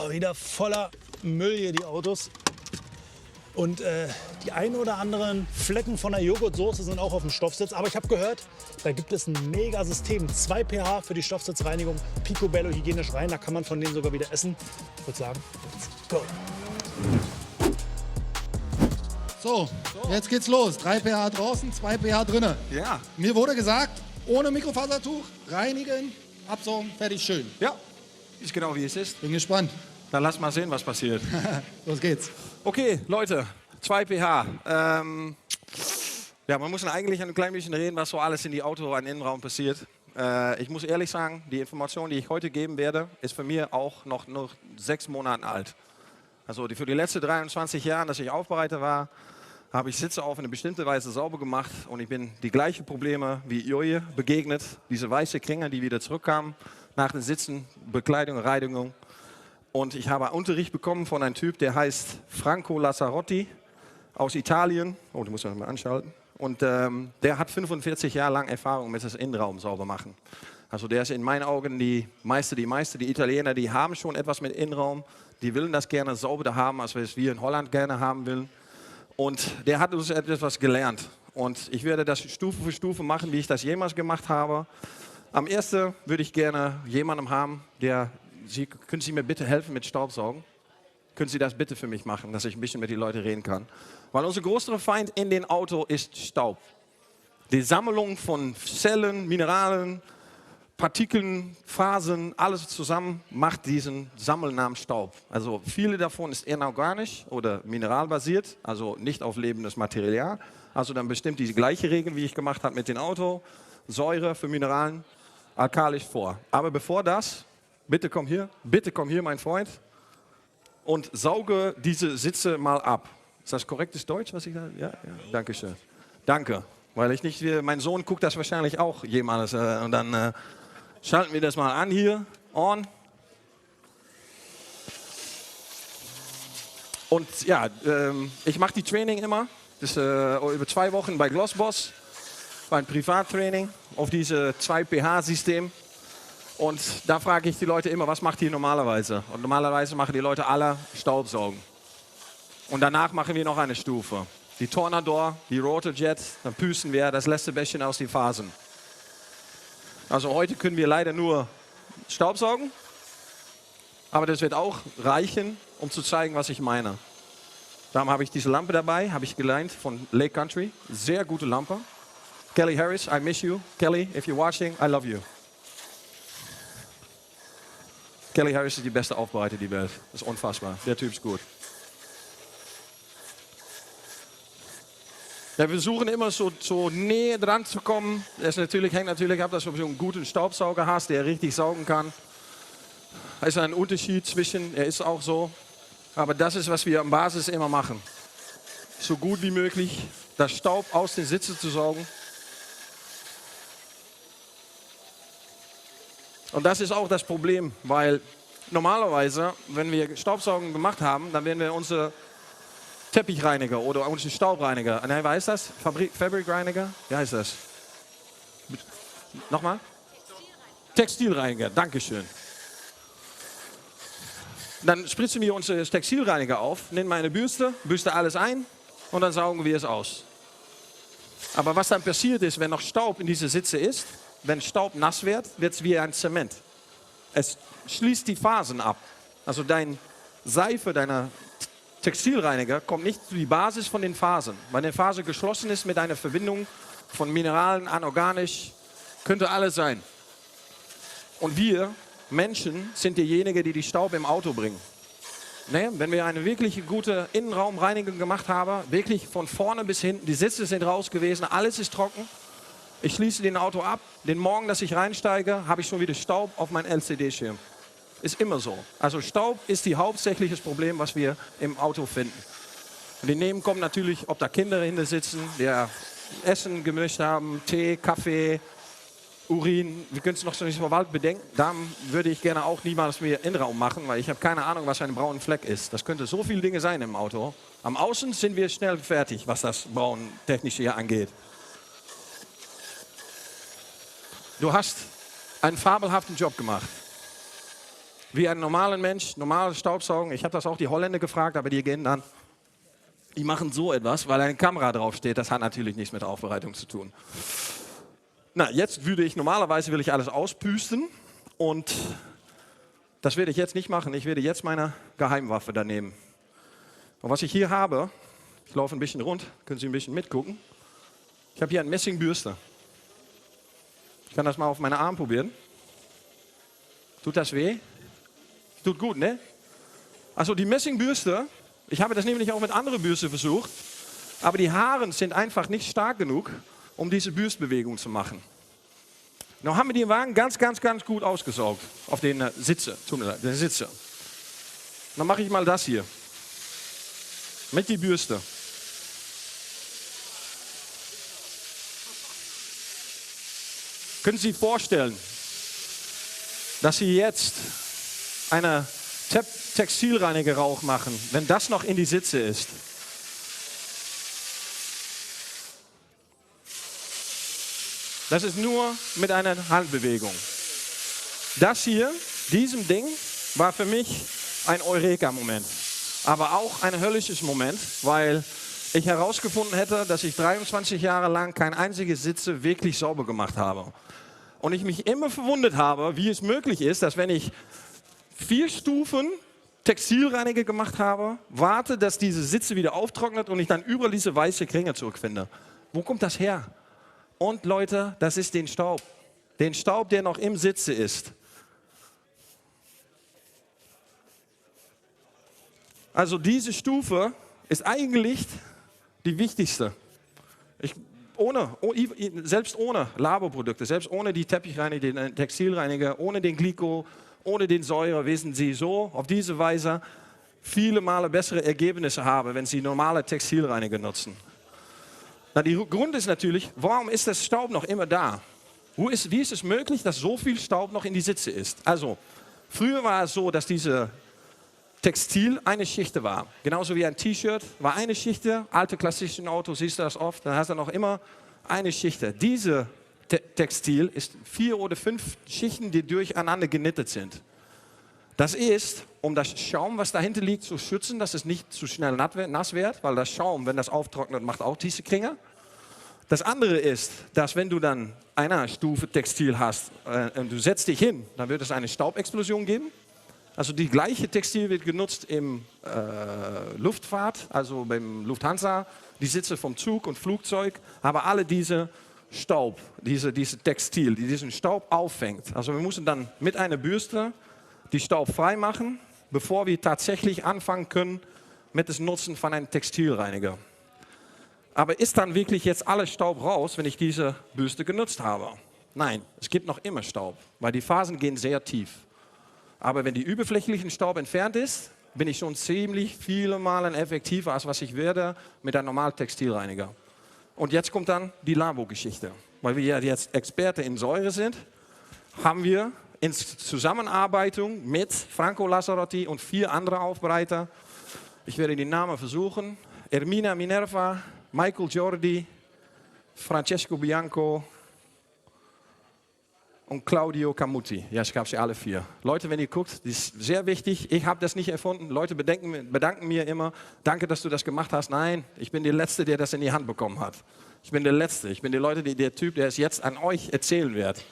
wieder voller Müll hier, die Autos. Und die ein oder anderen Flecken von der Joghurtsoße sind auch auf dem Stoffsitz. Aber ich habe gehört, da gibt es ein Mega-System. 2 pH für die Stoffsitzreinigung, Picobello hygienisch rein. Da kann man von denen sogar wieder essen. Ich würde sagen, let's go. So, jetzt geht's los. 3 pH draußen, 2 pH drinnen. Ja. Mir wurde gesagt, ohne Mikrofasertuch, reinigen, absaugen, fertig, schön. Ja, ist genau wie es ist. Bin gespannt. Dann lass mal sehen, was passiert. Los geht's. Okay, Leute, 2 pH. Ja, man muss eigentlich ein klein bisschen reden, was so alles in die Auto, an Innenraum passiert. Ich muss ehrlich sagen, die Information, die ich heute geben werde, ist für mich auch noch nur 6 Monate alt. Also für die letzten 23 Jahre, dass ich Aufbereiter war, habe ich Sitze auf eine bestimmte Weise sauber gemacht und ich bin die gleichen Probleme wie Joje begegnet. Diese weiße Kringe, die wieder zurückkamen nach den Sitzen, Bekleidung, Reinigung. Und ich habe Unterricht bekommen von einem Typ, der heißt Franco Lazzarotti aus Italien. Oh, den muss man mal anschalten. Und der hat 45 Jahre lang Erfahrung mit das Innenraum sauber machen. Also der ist in meinen Augen die Italiener, die haben schon etwas mit Innenraum. Die wollen das gerne sauber haben, als wir es in Holland gerne haben wollen. Und der hat uns etwas gelernt. Und ich werde das Stufe für Stufe machen, wie ich das jemals gemacht habe. Am ersten würde ich gerne jemanden haben, können Sie mir bitte helfen mit Staubsaugen? Können Sie das bitte für mich machen, dass ich ein bisschen mit den Leuten reden kann? Weil unser größter Feind in dem Auto ist Staub. Die Sammlung von Zellen, Mineralen, Partikeln, Phasen, alles zusammen macht diesen Sammelnamen Staub. Also viele davon ist inorganisch oder mineralbasiert, also nicht auf lebendes Material. Also dann bestimmt die gleiche Regel, wie ich gemacht habe mit dem Auto. Säure für Mineralen, alkalisch vor. Aber bevor das, bitte komm hier, mein Freund, und sauge diese Sitze mal ab. Ist das korrektes Deutsch, was ich da? Ja, danke schön. Danke, weil ich nicht, mein Sohn guckt das wahrscheinlich auch jemals und dann schalten wir das mal an hier, on. Und ja, ich mache die Training immer, das über 2 Wochen bei Glossboss, ein Privattraining auf diese 2 pH-System. Und da frage ich die Leute immer, was macht ihr normalerweise? Und normalerweise machen die Leute alle Staubsaugen. Und danach machen wir noch eine Stufe. Die Tornador, die Rotorjet, dann pusten wir das letzte bisschen aus den Phasen. Also heute können wir leider nur Staubsaugen. Aber das wird auch reichen, um zu zeigen, was ich meine. Darum habe ich diese Lampe dabei, habe ich gelernt von Lake Country. Sehr gute Lampe. Kelly Harris, I miss you. Kelly, if you're watching, I love you. Kelly Harris ist die beste Aufbereiter der Welt. Das ist unfassbar. Der Typ ist gut. Ja, wir versuchen immer so näher dran zu kommen. Das hängt natürlich ab, dass du einen guten Staubsauger hast, der richtig saugen kann. Da ist ein Unterschied zwischen, er ist auch so. Aber das ist, was wir am Basis immer machen. So gut wie möglich das Staub aus den Sitzen zu saugen. Und das ist auch das Problem, weil normalerweise, wenn wir Staubsaugen gemacht haben, dann werden wir unsere Teppichreiniger oder unsere Staubreiniger, wie heißt das? Fabrikreiniger? Wie heißt das? Nochmal? Textilreiniger, dankeschön. Dann spritzen wir unsere Textilreiniger auf, nehmen eine Bürste alles ein und dann saugen wir es aus. Aber was dann passiert ist, wenn noch Staub in diese Sitze ist, wenn Staub nass wird, wird es wie ein Zement. Es schließt die Phasen ab. Also deine Seife, deiner Textilreiniger kommt nicht zu die Basis von den Phasen. Weil eine Phase geschlossen ist mit einer Verbindung von Mineralen, anorganisch, könnte alles sein. Und wir Menschen sind diejenigen, die Staub im Auto bringen. Ne? Wenn wir eine wirklich gute Innenraumreinigung gemacht haben, wirklich von vorne bis hinten, die Sitze sind raus gewesen, alles ist trocken. Ich schließe den Auto ab. Den Morgen, dass ich reinsteige, habe ich schon wieder Staub auf meinem LCD-Schirm. Ist immer so. Also Staub ist die hauptsächliches Problem, was wir im Auto finden. Und daneben kommt natürlich, ob da Kinder hinter sitzen, die Essen gemischt haben, Tee, Kaffee, Urin. Wir können es noch so nicht so weit bedenken. Da würde ich gerne auch niemals mehr Innenraum machen, weil ich habe keine Ahnung, was ein brauner Fleck ist. Das könnte so viele Dinge sein im Auto. Am Außen sind wir schnell fertig, was das Braun-Technische hier angeht. Du hast einen fabelhaften Job gemacht. wie ein normaler Mensch, normales Staubsaugen. Ich habe das auch die Holländer gefragt, aber die gehen dann, die machen so etwas, weil eine Kamera draufsteht. Das hat natürlich nichts mit Aufbereitung zu tun. Na, jetzt normalerweise will ich alles auspüsten und das werde ich jetzt nicht machen. Ich werde jetzt meine Geheimwaffe da nehmen. Und was ich hier habe, ich laufe ein bisschen rund, können Sie ein bisschen mitgucken. Ich habe hier eine Messingbürste. Ich kann das mal auf meinen Arm probieren. Tut das weh? Tut gut, ne? Also die Messingbürste, ich habe das nämlich auch mit anderen Bürsten versucht, aber die Haare sind einfach nicht stark genug, um diese Bürstbewegung zu machen. Nun haben wir den Wagen ganz gut ausgesaugt auf den Sitze. Dann mache ich mal das hier. Mit die Bürste. Können Sie sich vorstellen, dass Sie jetzt eine Textilreiniger Rauch machen, wenn das noch in die Sitze ist? Das ist nur mit einer Handbewegung. Das hier, diesem Ding, war für mich ein Eureka-Moment. Aber auch ein höllisches Moment, weil ich herausgefunden hätte, dass ich 23 Jahre lang kein einziges Sitze wirklich sauber gemacht habe. Und ich mich immer verwundert habe, wie es möglich ist, dass wenn ich 4 Stufen Textilreiniger gemacht habe, warte, dass diese Sitze wieder auftrocknet und ich dann überall diese weiße Kringe zurückfinde. Wo kommt das her? Und Leute, das ist den Staub. Den Staub, der noch im Sitze ist. Also diese Stufe ist eigentlich die wichtigste. Selbst ohne Laborprodukte, selbst ohne die Teppichreiniger, den Textilreiniger, ohne den Glyko, ohne den Säure, wissen Sie so auf diese Weise viele Male bessere Ergebnisse haben, wenn Sie normale Textilreiniger nutzen. Na, der Grund ist natürlich, warum ist das Staub noch immer da? Wie ist es möglich, dass so viel Staub noch in die Sitze ist? Also, früher war es so, dass diese Textil eine Schicht war. Genauso wie ein T-Shirt war eine Schicht. Alte klassischen Autos siehst du das oft. Dann hast du noch immer eine Schicht. Diese Textil ist 4 oder 5 Schichten, die durcheinander genittet sind. Das ist, um das Schaum, was dahinter liegt, zu schützen, dass es nicht zu schnell nass wird, weil das Schaum, wenn das auftrocknet, macht auch diese Kringe. Das andere ist, dass wenn du dann eine Stufe Textil hast und du setzt dich hin, dann wird es eine Staubexplosion geben. Also die gleiche Textil wird genutzt im Luftfahrt, also beim Lufthansa, die Sitze vom Zug und Flugzeug, aber alle diese Staub, diese Textil, die diesen Staub auffängt. Also wir müssen dann mit einer Bürste die Staub frei machen, bevor wir tatsächlich anfangen können mit dem Nutzen von einem Textilreiniger. Aber ist dann wirklich jetzt alles Staub raus, wenn ich diese Bürste genutzt habe? Nein, es gibt noch immer Staub, weil die Phasen gehen sehr tief. Aber wenn die überflächlichen Staub entfernt ist, bin ich schon ziemlich viele Male effektiver, als was ich werde mit einem normalen Textilreiniger. Und jetzt kommt dann die Laborgeschichte. Weil wir ja jetzt Experte in Säure sind, haben wir in Zusammenarbeit mit Franco Lazzarotti und 4 andere Aufbereiter, ich werde die Namen versuchen, Ermina Minerva, Michael Jordi, Francesco Bianco und Claudio Camuti. Ja, ich habe sie alle 4. Leute, wenn ihr guckt, das ist sehr wichtig. Ich habe das nicht erfunden. Leute bedanken mir immer, danke, dass du das gemacht hast. Nein, ich bin der Letzte, der das in die Hand bekommen hat. Ich bin der Letzte. Ich bin der Typ, der es jetzt an euch erzählen wird.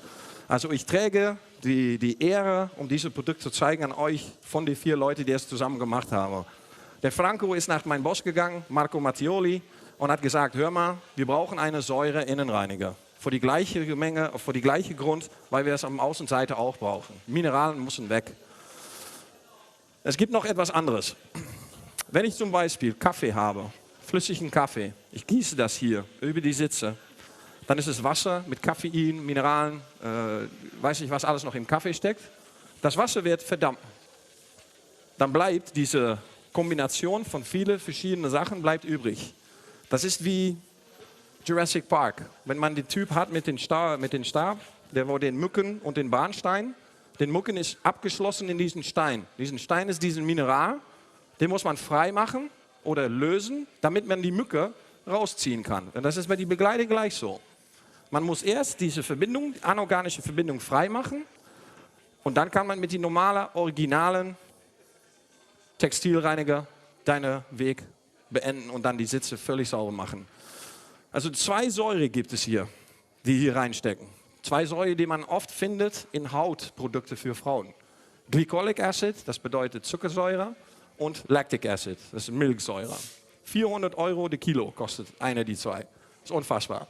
Also ich träge die Ehre, um dieses Produkt zu zeigen an euch von den 4 Leuten, die es zusammen gemacht haben. Der Franco ist nach meinem Boss gegangen, Marco Mattioli, und hat gesagt, hör mal, wir brauchen eine Säure-Innenreiniger. Für die gleiche Menge, für die gleiche Grund, weil wir es am Außenseite auch brauchen. Mineralien müssen weg. Es gibt noch etwas anderes. Wenn ich zum Beispiel Kaffee habe, flüssigen Kaffee, ich gieße das hier über die Sitze, dann ist es Wasser mit Koffein, Mineralen, weiß nicht, was alles noch im Kaffee steckt. Das Wasser wird verdampfen. Dann bleibt diese Kombination von vielen verschiedenen Sachen bleibt übrig. Das ist wie Jurassic Park. Wenn man den Typ hat mit dem Stab, der wo den Mücken und den Bahnstein, den Mücken ist abgeschlossen in diesen Stein. Diesen Stein ist diesen Mineral, den muss man frei machen oder lösen, damit man die Mücke rausziehen kann. Und das ist bei der Begleiter gleich so. Man muss erst diese Verbindung, anorganische Verbindung frei machen, Und dann kann man mit den normalen, originalen Textilreiniger deinen Weg beenden und dann die Sitze völlig sauber machen. Also 2 Säure gibt es hier, die hier reinstecken. 2 Säure, die man oft findet in Hautprodukte für Frauen. Glycolic Acid, das bedeutet Zuckersäure, und Lactic Acid, das ist Milchsäure. 400 € die Kilo kostet eine die 2. Das ist unfassbar.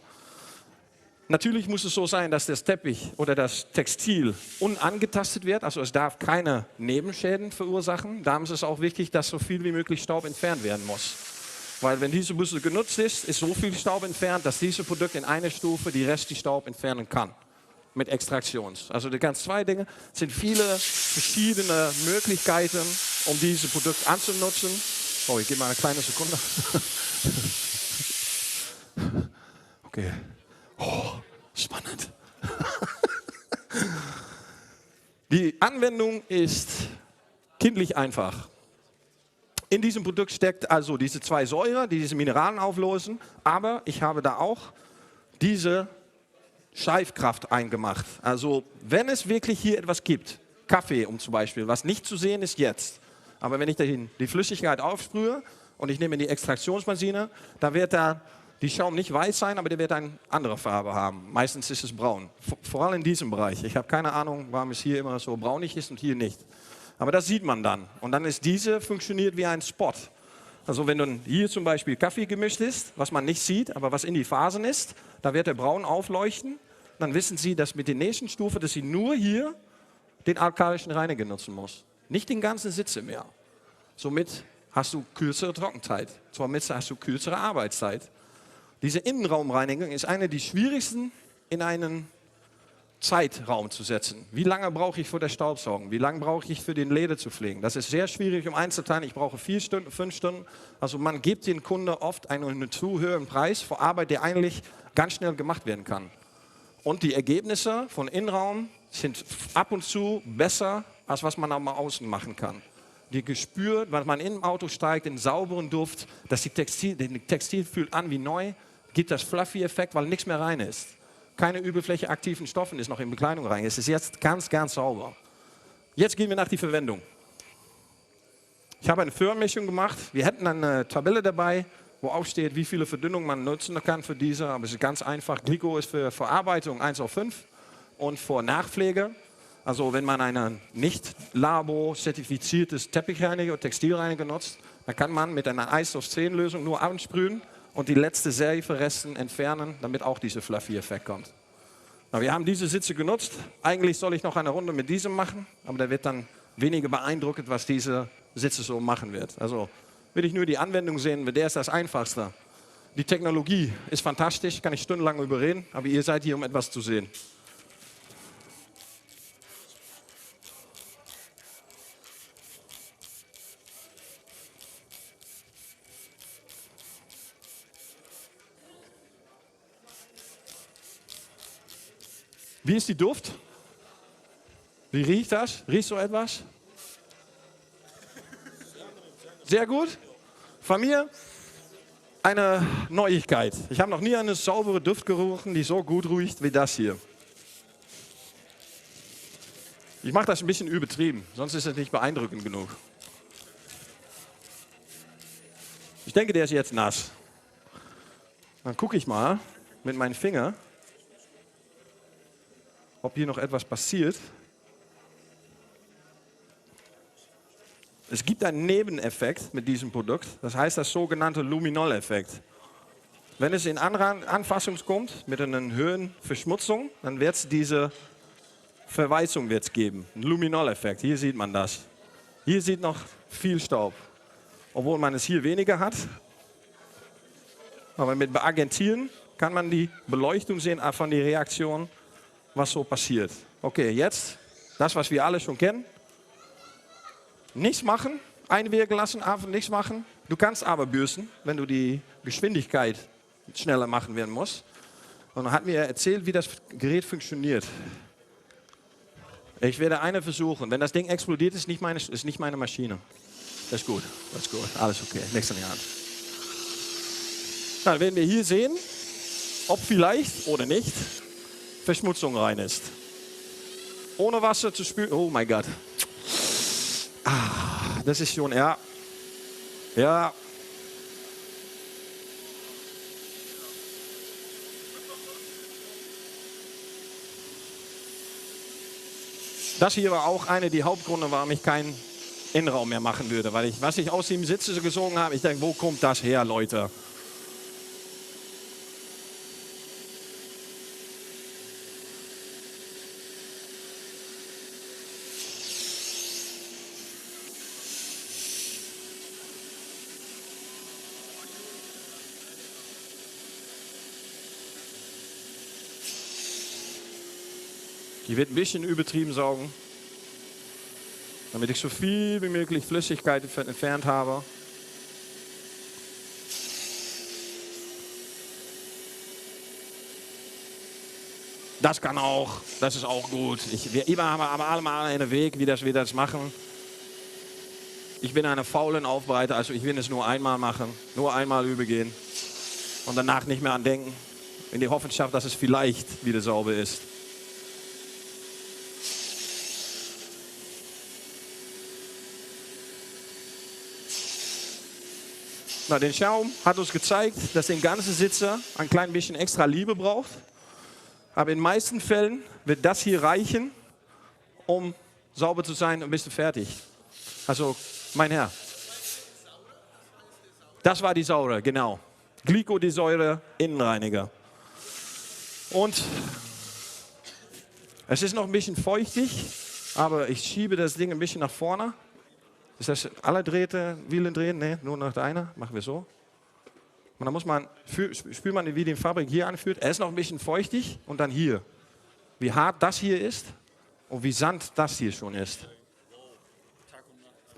Natürlich muss es so sein, dass das Teppich oder das Textil unangetastet wird, also es darf keine Nebenschäden verursachen. Darum ist es auch wichtig, dass so viel wie möglich Staub entfernt werden muss. Weil wenn diese Bürste genutzt ist so viel Staub entfernt, dass dieses Produkt in einer Stufe die restliche Staub entfernen kann. Mit Extraktions. Also die ganz 2 Dinge sind viele verschiedene Möglichkeiten, um dieses Produkt anzunutzen. Oh, ich gebe mal eine kleine Sekunde. Okay. Oh, spannend. Die Anwendung ist kindlich einfach. In diesem Produkt steckt also diese 2 Säuren, die diese Mineralien auflösen, aber ich habe da auch diese Scheifkraft eingemacht. Also wenn es wirklich hier etwas gibt, Kaffee zum Beispiel, was nicht zu sehen ist jetzt, aber wenn ich dahin die Flüssigkeit aufsprühe und ich nehme die Extraktionsmaschine, dann wird da die Schaum nicht weiß sein, aber der wird eine andere Farbe haben. Meistens ist es braun. Vor allem in diesem Bereich. Ich habe keine Ahnung, warum es hier immer so braunig ist und hier nicht. Aber das sieht man dann. Und dann ist diese funktioniert wie ein Spot. Also wenn dann hier zum Beispiel Kaffee gemischt ist, was man nicht sieht, aber was in die Phasen ist, da wird der braun aufleuchten. Dann wissen Sie, dass mit der nächsten Stufe, dass Sie nur hier den alkalischen Reiniger nutzen muss. Nicht den ganzen Sitze mehr. Somit hast du kürzere Trockenzeit. Somit hast du kürzere Arbeitszeit. Diese Innenraumreinigung ist eine der schwierigsten in einen Zeitraum zu setzen. Wie lange brauche ich für das Staubsaugen? Wie lange brauche ich für den Leder zu pflegen? Das ist sehr schwierig um einzuteilen. Ich brauche 4 Stunden, 5 Stunden. Also man gibt den Kunden oft einen zu hohen Preis für Arbeit, die eigentlich ganz schnell gemacht werden kann. Und die Ergebnisse von Innenraum sind ab und zu besser, als was man auch mal außen machen kann. Die Gespür, wenn man in ein Auto steigt, den sauberen Duft, dass die Textil fühlt an wie neu, gibt das Fluffy-Effekt, weil nichts mehr rein ist. Keine Überfläche aktiven Stoffen ist noch in Bekleidung rein. Es ist jetzt ganz, ganz sauber. Jetzt gehen wir nach der Verwendung. Ich habe eine Führermischung gemacht. Wir hätten eine Tabelle dabei, wo aufsteht, wie viele Verdünnungen man nutzen kann für diese. Aber es ist ganz einfach. Glyco ist für Verarbeitung 1/5 und für Nachpflege. Also wenn man einen nicht Labo-zertifiziertes Teppichreiniger oder Textilreiniger nutzt, dann kann man mit einer 1/10-Lösung nur ansprühen und die letzte Serie für Resten entfernen, damit auch dieser Fluffy-Effekt kommt. Na, wir haben diese Sitze genutzt. Eigentlich soll ich noch eine Runde mit diesem machen, aber da wird dann weniger beeindruckend, was diese Sitze so machen wird. Also will ich nur die Anwendung sehen, der ist das Einfachste. Die Technologie ist fantastisch, kann ich stundenlang überreden, aber ihr seid hier, um etwas zu sehen. Wie ist die Duft? Wie riecht das? Riecht so etwas? Sehr gut. Von mir eine Neuigkeit. Ich habe noch nie eine saubere Duft gerochen, die so gut riecht wie das hier. Ich mache das ein bisschen übertrieben, sonst ist es nicht beeindruckend genug. Ich denke, der ist jetzt nass. Dann gucke ich mal mit meinem Finger, ob hier noch etwas passiert. Es gibt einen Nebeneffekt mit diesem Produkt, das heißt das sogenannte Luminol-Effekt. Wenn es in Anfassung kommt mit einer höheren Verschmutzung, dann wird es diese Verweißung geben, ein Luminol-Effekt. Hier sieht man das. Hier sieht noch viel Staub, obwohl man es hier weniger hat. Aber mit Agentieren kann man die Beleuchtung sehen von der Reaktion, was so passiert. Okay, jetzt das, was wir alle schon kennen. Nichts machen, einwirken lassen, einfach nichts machen. Du kannst aber bürsten, wenn du die Geschwindigkeit schneller machen werden musst. Und dann hat mir erzählt, wie das Gerät funktioniert. Ich werde eine versuchen. Wenn das Ding explodiert, ist nicht meine Maschine. Das ist gut, alles okay, nichts an die Hand. Dann werden wir hier sehen, ob vielleicht oder nicht Verschmutzung rein ist. ohne Wasser zu spülen. Oh mein Gott. Das ist schon, ja. Ja. Das hier war auch eine der Hauptgründe, warum ich keinen Innenraum mehr machen würde. Weil was ich aus dem Sitze so gesogen habe, ich denke, wo kommt das her, Leute? Die wird ein bisschen übertrieben saugen, damit ich so viel wie möglich Flüssigkeit entfernt habe. Das kann auch, das ist auch gut. Wir haben aber allemal einen Weg, wie wir das machen. Ich bin eine faulen Aufbereiter, also ich will es nur einmal machen, nur einmal übergehen und danach nicht mehr an denken, in der Hoffnung, dass es vielleicht wieder sauber ist. Na, den Schaum hat uns gezeigt, dass der ganze Sitzer ein klein bisschen extra Liebe braucht. Aber in den meisten Fällen wird das hier reichen, um sauber zu sein und bist du fertig. Also, mein Herr. Das war die Säure, genau. Glycodisäure Innenreiniger. Und es ist noch ein bisschen feuchtig, aber ich schiebe das Ding ein bisschen nach vorne. Ist das alle Drähte, Wielen drehen? Nee, nur noch einer. Machen wir so. Und dann muss man, spürt man, wie die Fabrik hier anfühlt. Er ist noch ein bisschen feuchtig und dann hier. Wie hart das hier ist und wie sand das hier schon ist.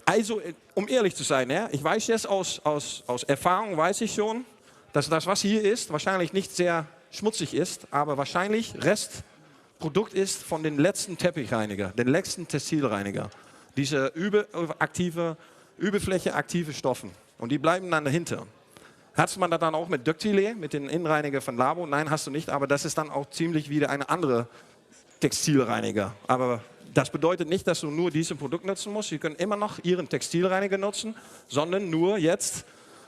Also, um ehrlich zu sein, ja, ich weiß jetzt aus Erfahrung, weiß ich schon, dass das, was hier ist, wahrscheinlich nicht sehr schmutzig ist, aber wahrscheinlich Restprodukt ist von den letzten Teppichreiniger, den letzten Textilreiniger. Diese überflächeaktive Stoffen. Und die bleiben dann dahinter. Hast man das dann auch mit Ductilé, mit den Innenreiniger von Labo? Nein, hast du nicht, aber das ist dann auch ziemlich wieder eine andere Textilreiniger. Aber das bedeutet nicht, dass du nur dieses Produkt nutzen musst. Sie können immer noch ihren Textilreiniger nutzen, sondern nur jetzt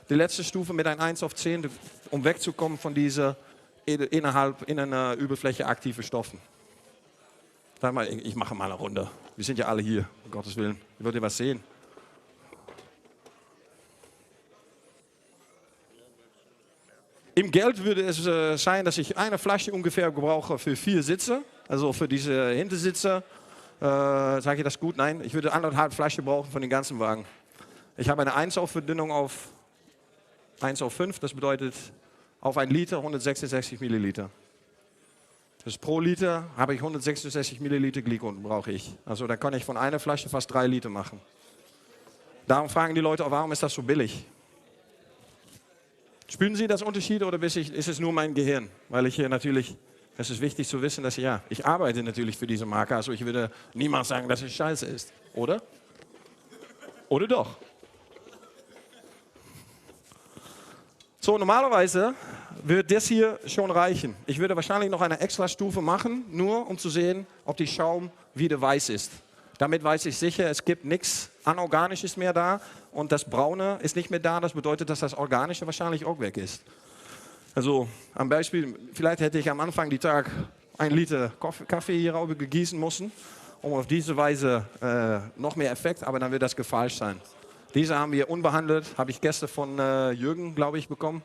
die letzte Stufe mit ein 1 auf 10, um wegzukommen von dieser innen überflächeaktive Stoffen. Sag mal, ich mache mal eine Runde. Wir sind ja alle hier, um Gottes Willen. Ich würde was sehen. Im Geld würde es sein, dass ich eine Flasche ungefähr brauche für 4 Sitze. Also für diese Hintersitze. Sage ich das gut? Nein, ich würde 1,5 Flaschen brauchen von den ganzen Wagen. Ich habe eine 1 auf Verdünnung auf 1 auf 5. Das bedeutet auf 1 Liter 166 Milliliter. Das pro Liter habe ich 166 Milliliter Glycol brauche ich. Also da kann ich von einer Flasche fast 3 Liter machen. Darum fragen die Leute, warum ist das so billig? Spüren Sie das Unterschied oder ist es nur mein Gehirn? Weil ich hier natürlich, es ist wichtig zu wissen, dass ich arbeite natürlich für diese Marke. Also ich würde niemals sagen, dass es scheiße ist. Oder? Oder doch? So, normalerweise wird das hier schon reichen. Ich würde wahrscheinlich noch eine extra Stufe machen, nur um zu sehen, ob die Schaum wieder weiß ist. Damit weiß ich sicher, es gibt nichts Anorganisches mehr da und das Braune ist nicht mehr da. Das bedeutet, dass das Organische wahrscheinlich auch weg ist. Also am Beispiel, vielleicht hätte ich am Anfang die Tag 1 Liter Kaffee hier rüber gegießen müssen, um auf diese Weise noch mehr Effekt, aber dann wird das gefälscht sein. Diese haben wir unbehandelt, habe ich gestern von Jürgen, glaube ich, bekommen.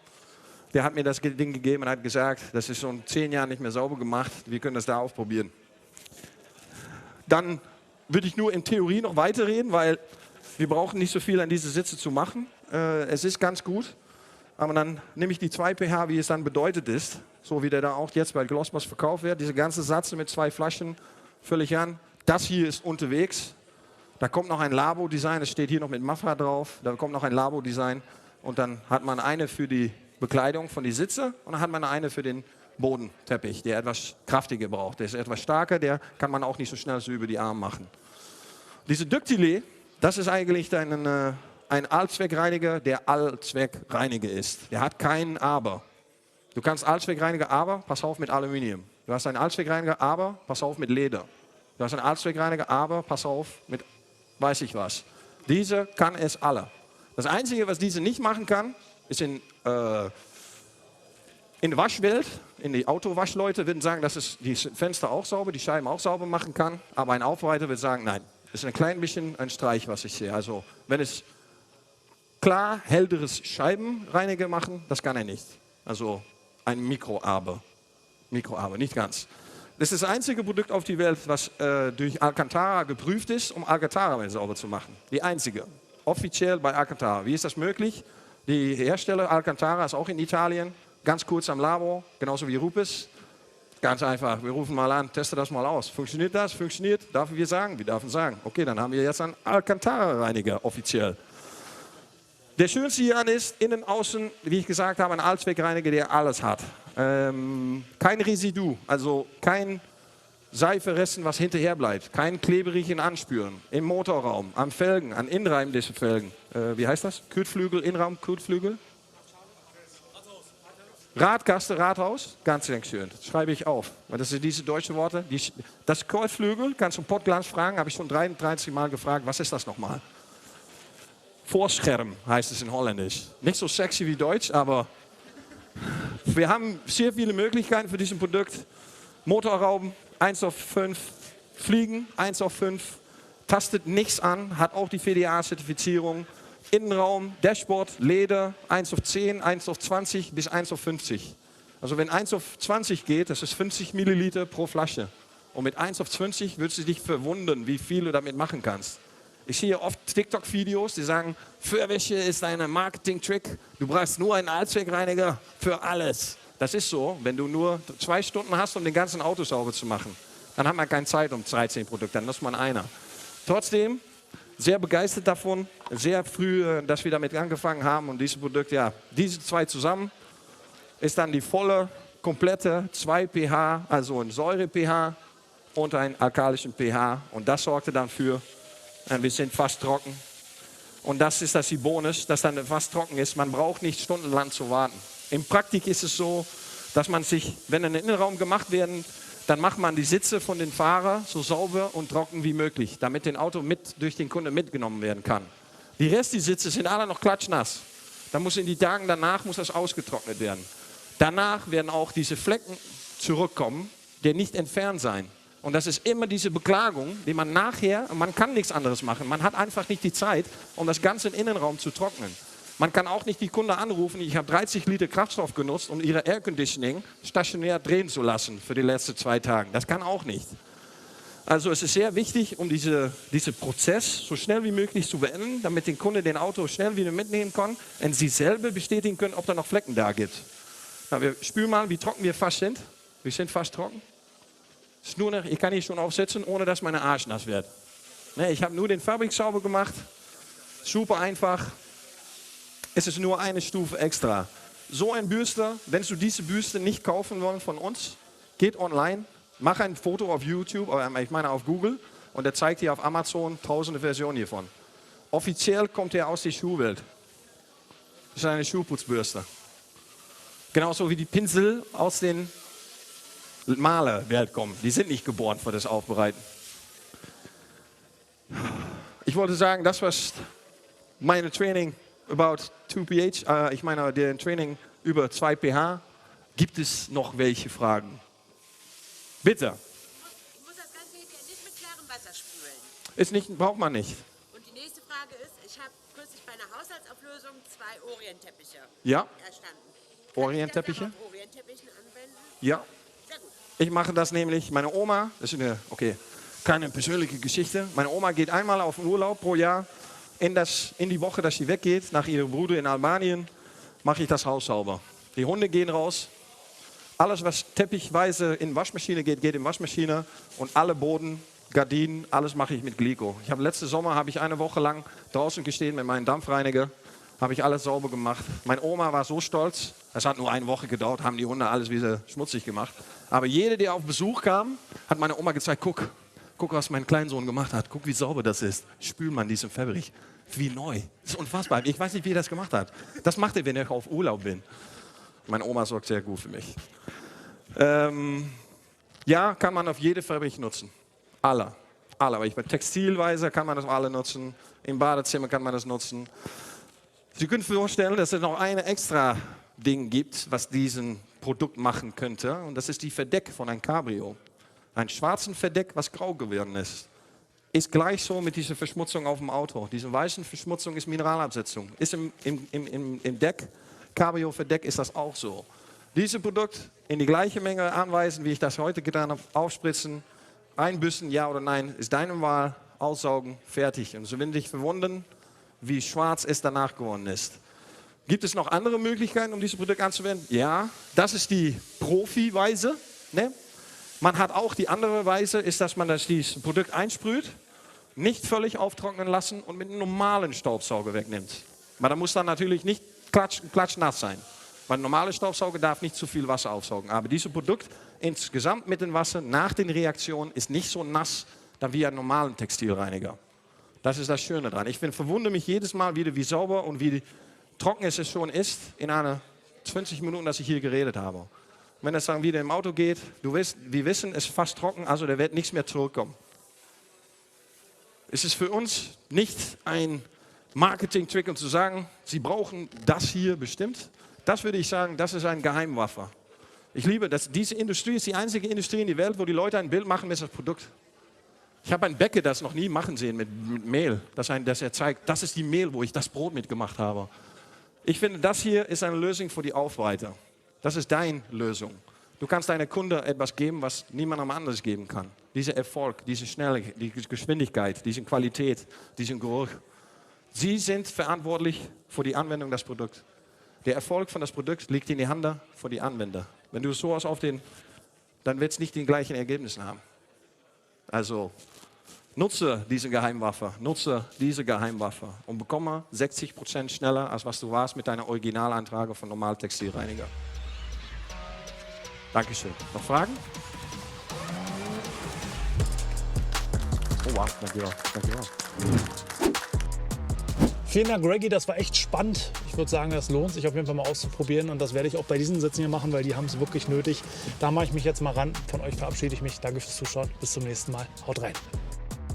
Der hat mir das Ding gegeben und hat gesagt, das ist schon 10 Jahre nicht mehr sauber gemacht, wir können das da ausprobieren. Dann würde ich nur in Theorie noch weiterreden, weil wir brauchen nicht so viel an diese Sitze zu machen. Es ist ganz gut, aber dann nehme ich die 2 pH, wie es dann bedeutet ist, so wie der da auch jetzt bei Glossboss verkauft wird, diese ganze Satze mit 2 Flaschen, völlig an. Das hier ist unterwegs. Da kommt noch ein Labo-Design, es steht hier noch mit Mafra drauf. Da kommt noch ein Labo-Design und dann hat man eine für die Bekleidung von die Sitze und dann hat man eine für den Bodenteppich, der etwas kräftiger braucht. Der ist etwas stärker, der kann man auch nicht so schnell so über die Arme machen. Diese Ductilé, das ist eigentlich ein Allzweckreiniger, der Allzweckreiniger ist. Der hat kein Aber. Du kannst Allzweckreiniger, aber pass auf mit Aluminium. Du hast einen Allzweckreiniger, aber pass auf mit Leder. Du hast einen Allzweckreiniger, aber pass auf, mit weiß ich was. Diese kann es alle. Das Einzige, was diese nicht machen kann, ist in der Waschwelt, in die Autowaschleute würden sagen, dass es die Fenster auch sauber, die Scheiben auch sauber machen kann. Aber ein Aufbereiter wird sagen, nein, das ist ein klein bisschen ein Streich, was ich sehe. Also wenn es klar hellderes Scheibenreiniger machen, das kann er nicht. Also ein Mikroarbe, nicht ganz. Das ist das einzige Produkt auf der Welt, was durch Alcantara geprüft ist, um Alcantara sauber zu machen. Die einzige. Offiziell bei Alcantara. Wie ist das möglich? Die Hersteller Alcantara ist auch in Italien. Ganz kurz am Labor, genauso wie Rupes. Ganz einfach, wir rufen mal an, teste das mal aus. Funktioniert das? Funktioniert? Dürfen wir sagen? Wir dürfen sagen. Okay, dann haben wir jetzt einen Alcantara-Reiniger offiziell. Der schönste hieran ist, innen, außen, wie ich gesagt habe, ein Allzweckreiniger, der alles hat. Kein Residu, also kein Seiferesten, was hinterher bleibt. Kein kleberigen Anspüren. Im Motorraum, am Felgen, an Innenraum dieser Felgen. Wie heißt das? Kotflügel, Innenraum, Kotflügel? Radkasten, Rathaus, ganz schön. Das schreibe ich auf. Das sind diese deutschen Worte. Das Kotflügel, kannst du Pottglas fragen, habe ich schon 33 Mal gefragt, was ist das nochmal? Vorscherm heißt es in Holländisch. Nicht so sexy wie Deutsch, aber wir haben sehr viele Möglichkeiten für dieses Produkt. Motorraum 1 auf 5, Fliegen 1 auf 5, tastet nichts an, hat auch die VDA-Zertifizierung. Innenraum, Dashboard, Leder 1 auf 10, 1 auf 20 bis 1 auf 50. Also wenn 1 auf 20 geht, das ist 50 Milliliter pro Flasche. Und mit 1 auf 20 würdest du dich verwundern, wie viel du damit machen kannst. Ich sehe oft TikTok-Videos, die sagen, Feuerwäsche ist ein Marketing-Trick. Du brauchst nur einen Allzweckreiniger für alles. Das ist so, wenn du nur 2 Stunden hast, um den ganzen Auto sauber zu machen. Dann hat man keine Zeit um 13 Produkte, dann nutzt man einer. Trotzdem, sehr begeistert davon, sehr früh, dass wir damit angefangen haben. Und dieses Produkt, ja, diese zwei zusammen, ist dann die volle, komplette 2 pH, also ein Säure-pH und ein alkalischen pH. Und das sorgte dann für, wir sind fast trocken. Und das ist die Bonus, dass dann fast trocken ist. Man braucht nicht stundenlang zu warten. In Praktik ist es so, dass man sich, wenn ein Innenraum gemacht werden, dann macht man die Sitze von den Fahrern so sauber und trocken wie möglich, damit das Auto durch den Kunden mitgenommen werden kann. Die Rest der Sitze sind alle noch klatschnass. Dann muss in die Tagen danach muss das ausgetrocknet werden. Danach werden auch diese Flecken zurückkommen, die nicht entfernt sein. Und das ist immer diese Beklagung, die man nachher, man kann nichts anderes machen. Man hat einfach nicht die Zeit, um das ganze Innenraum zu trocknen. Man kann auch nicht die Kunden anrufen, ich habe 30 Liter Kraftstoff genutzt, um ihre Air Conditioning stationär drehen zu lassen für die letzten 2 Tage. Das kann auch nicht. Also es ist sehr wichtig, um diesen Prozess so schnell wie möglich zu beenden, damit der Kunde den Auto schnell wieder mitnehmen kann und sie selber bestätigen können, ob da noch Flecken da gibt. Na, wir spüren mal, wie trocken wir fast sind. Wir sind fast trocken. Ist nur noch, ich kann hier schon aufsetzen, ohne dass meine Arsch nass wird. Ne, ich habe nur den Fabrik sauber gemacht. Super einfach. Es ist nur eine Stufe extra. So ein Bürster, wenn du diese Bürste nicht kaufen wollen von uns, geht online, mach ein Foto auf YouTube, ich meine auf Google, und er zeigt dir auf Amazon tausende Versionen hiervon. Offiziell kommt er aus der Schuhwelt. Das ist eine Schuhputzbürste. Genauso wie die Pinsel aus den Malerwelt kommen. Die sind nicht geboren für das Aufbereiten. Ich wollte sagen, das war meine Training about 2 pH. Ich meine, der Training über 2 pH. Gibt es noch welche Fragen? Bitte. Ich muss das Ganze hinterher nicht mit klarem Wasser spülen. Ist nicht, braucht man nicht. Und die nächste Frage ist, ich habe kürzlich bei einer Haushaltsauflösung 2 Orientteppiche Ja. erstanden. Orientteppiche? Kann ich das auch auf Orientteppichen anwenden? Ja. Sehr gut. Ich mache das nämlich, meine Oma, das ist eine, keine persönliche Geschichte. Meine Oma geht einmal auf Urlaub pro Jahr. In die Woche, dass sie weggeht, nach ihrem Bruder in Albanien, mache ich das Haus sauber. Die Hunde gehen raus. Alles, was teppichweise in Waschmaschine geht, geht in Waschmaschine. Und alle Boden, Gardinen, alles mache ich mit Glico. Letzten Sommer habe ich eine Woche lang draußen gestehen mit meinem Dampfreiniger. Habe ich alles sauber gemacht. Meine Oma war so stolz. Es hat nur eine Woche gedauert, haben die Hunde alles wieder schmutzig gemacht. Aber jeder, der auf Besuch kam, hat meine Oma gezeigt, guck, was mein Kleinsohn gemacht hat. Guck, wie sauber das ist. Spül man diesen Fabrik. Wie neu. Das ist unfassbar. Ich weiß nicht, wie er das gemacht hat. Das macht er, wenn ich auf Urlaub bin. Meine Oma sorgt sehr gut für mich. Ja, kann man auf jede Fabrik nutzen. Alle. Aber bei Textilweise kann man das alle nutzen. Im Badezimmer kann man das nutzen. Sie können sich vorstellen, dass es noch ein extra Ding gibt, was diesen Produkt machen könnte. Und das ist die Verdeck von einem Cabrio. Ein schwarzen Verdeck, was grau geworden ist. Ist gleich so mit dieser Verschmutzung auf dem Auto. Diese weißen Verschmutzung ist Mineralabsetzung. Ist im Deck, Cabrio-Verdeck ist das auch so. Dieses Produkt in die gleiche Menge anweisen, wie ich das heute getan habe, aufspritzen, einbüssen, ja oder nein, ist deine Wahl, aussaugen, fertig. Und so werden dich verwundern, wie schwarz es danach geworden ist. Gibt es noch andere Möglichkeiten, um dieses Produkt anzuwenden? Ja, das ist die Profi-Weise. Ne? Man hat auch die andere Weise, ist, dass man dieses Produkt einsprüht, nicht völlig auftrocknen lassen und mit einem normalen Staubsauger wegnimmt. Aber da muss dann natürlich nicht klatschnass sein. Weil ein normaler Staubsauger darf nicht zu viel Wasser aufsaugen. Aber dieses Produkt insgesamt mit dem Wasser nach den Reaktionen ist nicht so nass wie ein normaler Textilreiniger. Das ist das Schöne daran. Ich verwundere mich jedes Mal wieder, wie sauber und wie trocken es schon ist in einer 20 Minuten, dass ich hier geredet habe. Wenn es dann wieder im Auto geht, wir wissen, es ist fast trocken, also da wird nichts mehr zurückkommen. Es ist für uns nicht ein Marketing-Trick, um zu sagen, Sie brauchen das hier bestimmt. Das würde ich sagen, das ist eine Geheimwaffe. Ich liebe, dass diese Industrie ist die einzige Industrie in der Welt, wo die Leute ein Bild machen mit das Produkt. Ich habe einen Bäcker das noch nie machen sehen mit Mehl, dass er zeigt, das ist die Mehl, wo ich das Brot mitgemacht habe. Ich finde, das hier ist eine Lösung für die Aufbereiter. Das ist deine Lösung. Du kannst deinem Kunde etwas geben, was niemandem anderes geben kann. Dieser Erfolg, diese Schnelligkeit, die Geschwindigkeit, diese Qualität, diesen Geruch. Sie sind verantwortlich für die Anwendung des Produkts. Der Erfolg von das Produkt liegt in die Hand von den Anwender. Wenn du sowas dann wird es nicht die gleichen Ergebnisse haben. Also nutze diese Geheimwaffe und bekomme 60% schneller, als was du warst mit deiner Originalantrage von normalen Textilreiniger. Dankeschön. Noch Fragen? Oh wow, danke auch. Vielen Dank, Greggy, das war echt spannend. Ich würde sagen, das lohnt sich auf jeden Fall mal auszuprobieren und das werde ich auch bei diesen Sitzen hier machen, weil die haben es wirklich nötig. Da mache ich mich jetzt mal ran. Von euch verabschiede ich mich. Danke fürs Zuschauen. Bis zum nächsten Mal. Haut rein.